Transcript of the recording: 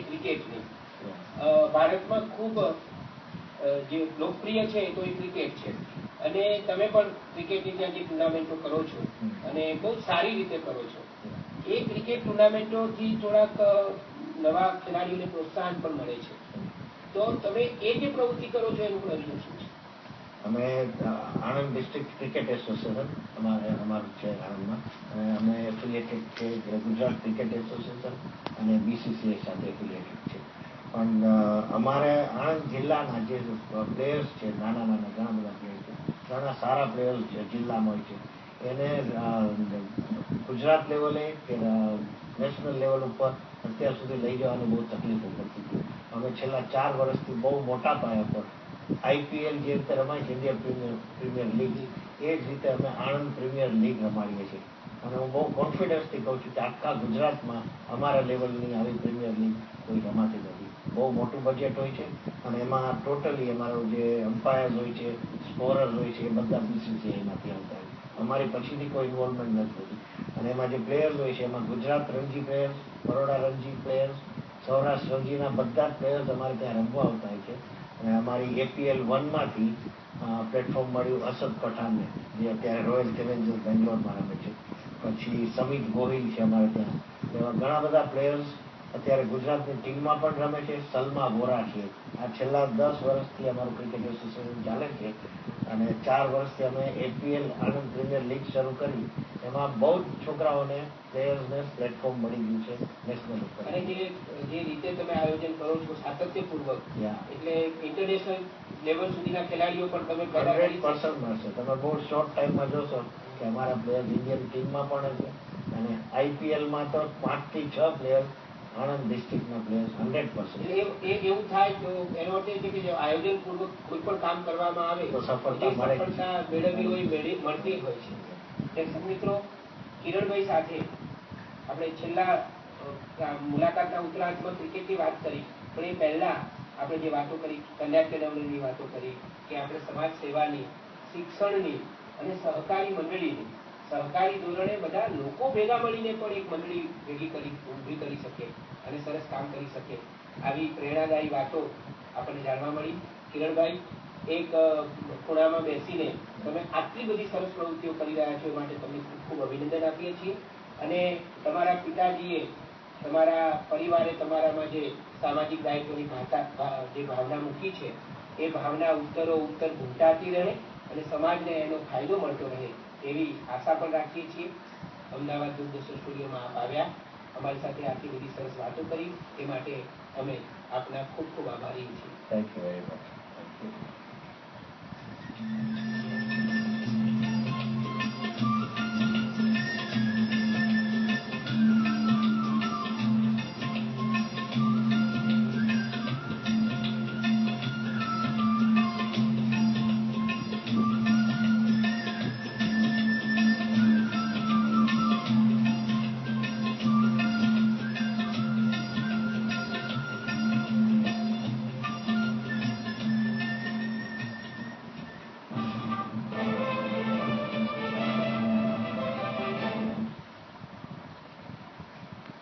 ક્રિકેટની ભારતમાં ખૂબ જે લોકપ્રિય છે તો એ ક્રિકેટ છે અને તમે પણ ક્રિકેટની ત્યાં જે ટુર્નામેન્ટો કરો છો અને બહુ સારી રીતે કરો છો. એ ક્રિકેટ ટુર્નામેન્ટોથી થોડાક નવા ખેલાડીઓને પ્રોત્સાહન પણ મળે છે. તો તમે એ જે પ્રવૃત્તિ કરો છો એનું પ્રયોજન શું છે? અમે આણંદ ડિસ્ટ્રિક્ટ ક્રિકેટ એસોસિએશન અમારું છે આણંદમાં, અને અમે એફિલિએટેડ છે ગુજરાત ક્રિકેટ એસોસિએશન અને બીસીસીઆઈ સાથે એફિલિએટેડ છે. પણ અમારે આણંદ જિલ્લાના જે પ્લેયર્સ છે, નાના ઘણા બધા પ્લેયર્સ છે, ઘણા સારા પ્લેયર્સ છે જિલ્લામાં હોય છે, એને ગુજરાત લેવલે કે નેશનલ લેવલ ઉપર અત્યાર સુધી લઈ જવાની બહુ તકલીફો પડતી હતી. અમે છેલ્લા 4 વર્ષથી બહુ મોટા પાયા પર આઈપીએલ જે રીતે રમાય છે, ઇન્ડિયન પ્રીમિયર લીગ, એ જ રીતે અમે આણંદ પ્રીમિયર લીગ રમાડીએ છીએ. અને હું બહુ કોન્ફિડન્સથી કહું છું કે આખા ગુજરાતમાં અમારા લેવલની આવી પ્રીમિયર લીગ કોઈ રમાતી નથી. બહુ મોટું બજેટ હોય છે અને એમાં ટોટલી અમારો જે અમ્પાયર્સ હોય છે, સ્કોરર્સ હોય છે, એ બધા બીસીસીઆઈમાંથી આવતા હોય. અમારી પછીની કોઈ ઇન્વોલ્વમેન્ટ નથી હોતી. અને એમાં જે પ્લેયર્સ હોય છે એમાં ગુજરાત રણજી પ્લેયર્સ, બરોડા રણજી પ્લેયર્સ, સૌરાષ્ટ્ર રણજીના બધા જ પ્લેયર્સ અમારે ત્યાં રમવા આવતા હોય છે. અને અમારી એપીએલ 1માંથી પ્લેટફોર્મ મળ્યું અસદ પઠાણને, જે અત્યારે રોયલ ચેલેન્જર્સ બેંગ્લોરમાં રમે છે. પછી સમિત ગોહિલ છે અમારે ત્યાં. એવા ઘણા બધા પ્લેયર્સ અત્યારે ગુજરાતની ટીમમાં પણ રમે છે. સલમા વોરા છે. આ છેલ્લા 10 વર્ષથી અમારું ક્રિકેટ એસોસિએશન ચાલે છે અને 4 વર્ષથી અમે એપીએલ આણંદ પ્રીમિયર લીગ શરૂ કરી. એમાં બહુ જ છોકરાઓને પ્લેયર્સને પ્લેટફોર્મ મળી ગયું છે નેશનલ ઉપર. અને જે રીતે તમે આયોજન કરો છો સાતત્યપૂર્વક, એટલે ઇન્ટરનેશનલ લેવલ સુધીના ખેલાડીઓ પણ તમે 100% મળશે. તમે બહુ શોર્ટ ટાઈમમાં જોશો કે અમારા પ્લેયર્સ ઇન્ડિયન ટીમમાં પણ છે. અને આઈપીએલમાં તો 5 થી 6 પ્લેયર્સ આણંદ ડિસ્ટ્રિક્ટના પ્લેયર્સ 100%. એવું થાય તો એનો અર્થ એ છે કે આયોજન પૂર્વક કોઈ પણ કામ કરવામાં આવે તો સફળતા મેળવવી હોય મળતી હોય છે. દર્શક મિત્રો, કિરણભાઈ સાથે આપણે છેલ્લા મુલાકાતના ઉત્તરાર્ધમાં ક્રિકેટની વાત કરી, પણ એ પહેલા આપણે જે વાતો કરી, કન્યા કેળવણીની વાતો કરી, કે આપણે સમાજ સેવાની, શિક્ષણની અને સહકારી મંડળીની, સહકારી ધોરણે બધા લોકો ભેગા મળીને પણ એક મંડળી ઊભી કરી શકે અને સરસ કામ કરી શકે, આવી પ્રેરણાદાયી વાતો આપણને જાણવા મળી. કિરણભાઈ, એક ખૂણામાં બેસીને તમે આટલી બધી સરસ પ્રવૃત્તિઓ કરી રહ્યા છો એ માટે તમને ખૂબ ખૂબ અભિનંદન આપીએ છીએ. અને તમારા પિતાજીએ, તમારા પરિવારે તમારામાં જે સામાજિક દાયિત્વની જે ભાવના મૂકી છે, એ ભાવના ઉત્તર ઘૂંટાતી રહે અને સમાજને એનો ફાયદો મળતો રહે એવી આશા પણ રાખીએ છીએ. અમદાવાદ દૂરદર્શન સ્ટુડિયોમાં આપ આવ્યા, અમારી સાથે આટલી બધી સરસ વાતો કરી, એ માટે અમે આપના ખૂબ ખૂબ આભારી છીએ. Thank you very much.